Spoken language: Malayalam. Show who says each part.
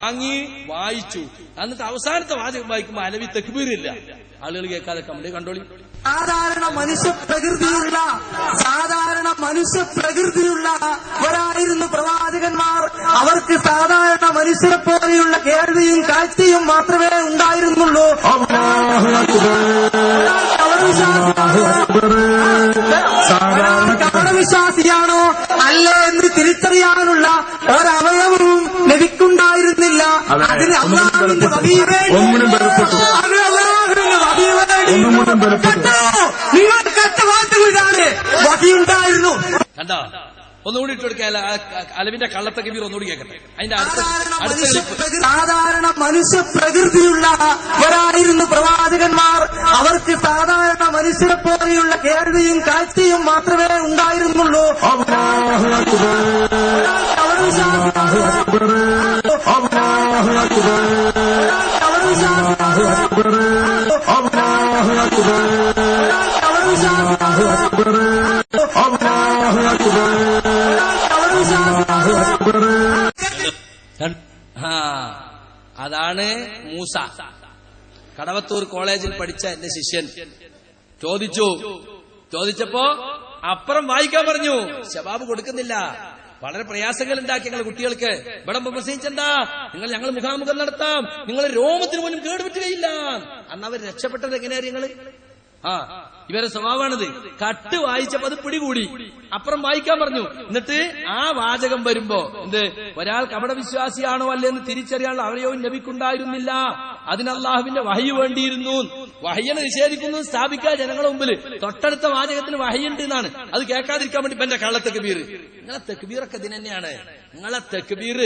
Speaker 1: വാങ്ങി വായിച്ചു. എന്നിട്ട് അവസാനത്തെ വാചകം വായിക്കുമ്പോ അലവി തെക്കുബീറില്ല. ആളുകൾ കേൾക്കാതെ കമ്പനി കണ്ടോളി.
Speaker 2: സാധാരണ മനുഷ്യ പ്രകൃതിയുള്ളവരായിരുന്നു പ്രവാചകന്മാർ. അവർക്ക് സാധാരണ മനുഷ്യരെ പോലെയുള്ള കേൾവിയും കാഴ്ചയും മാത്രമേ ഉണ്ടായിരുന്നുള്ളൂ. കപടവിശ്വാസിയാണോ അല്ലേ എന്ന് തിരിച്ചറിയാനുള്ള ഒരവയവവും ലഭിക്കുണ്ടായിരുന്നില്ല. അതിന് അല്ലാഹുവിന്റെ നിങ്ങൾ കെട്ട വാക്കുകളാണ് വഹിയുണ്ടായിരുന്നു.
Speaker 1: കണ്ടോ? ഒന്നുകൂടി ഇട്ട് കൊടുക്കുക. അലവിന്റെ കള്ളത്തൊക്കെ വീർ ഒന്നുകൂടി കേൾക്കട്ടെ. അതിന്റെ
Speaker 2: സാധാരണ മനുഷ്യ പ്രകൃതിയുള്ളവരായിരുന്നു പ്രവാചകന്മാർ. അവർക്ക് സാധാരണ മനുഷ്യരെ പോലെയുള്ള കേൾവിയും കാഴ്ചയും മാത്രമേ ഉണ്ടായിരുന്നുള്ളൂ.
Speaker 1: അതാണ് മൂസ. കടവത്തൂർ കോളേജിൽ പഠിച്ച എന്റെ ശിഷ്യൻ ചോദിച്ചപ്പോ അപ്പുറം വായിക്കാൻ പറഞ്ഞു. ശബാബ് കൊടുക്കുന്നില്ല. വളരെ പ്രയാസങ്ങൾ ഉണ്ടാക്കി ഞങ്ങൾ കുട്ടികൾക്ക്. ഇവിടെ പ്രസംഗിച്ചെന്താ, ഞങ്ങൾ മുഖാമുഖം നടത്താം, നിങ്ങൾ രോമത്തിന് പോലും കേടുപറ്റുകയില്ല. അന്ന് അവർ രക്ഷപ്പെട്ടത് എങ്ങനെയാ നിങ്ങള്? ഇവരെ സ്വഭാവമാണിത്. കട്ട് വായിച്ചപ്പോ അത് പിടികൂടി, അപ്പുറം വായിക്കാൻ പറഞ്ഞു. എന്നിട്ട് ആ വാചകം വരുമ്പോ എന്ത്, ഒരാൾ കപടവിശ്വാസിയാണോ അല്ലെന്ന് തിരിച്ചറിയാനുള്ള അവരെയും നബിക്കുണ്ടായിരുന്നില്ല. അതിന് അല്ലാഹുവിന്റെ വഹയി വേണ്ടിയിരുന്നു. വഹയ്യനെ നിഷേധിക്കുന്നു സ്ഥാപിക്കുക ജനങ്ങളുടെ മുമ്പിൽ. തൊട്ടടുത്ത വാചകത്തിന് വഹയുണ്ട് എന്നാണ്. അത് കേൾക്കാതിരിക്കാൻ വേണ്ടി എന്റെ കള്ള തെക്കുബീർ. നിങ്ങളെ തെക്കുബീറൊക്കെ ഇതിന് തന്നെയാണ്. നിങ്ങളെ തെക്കുബീർ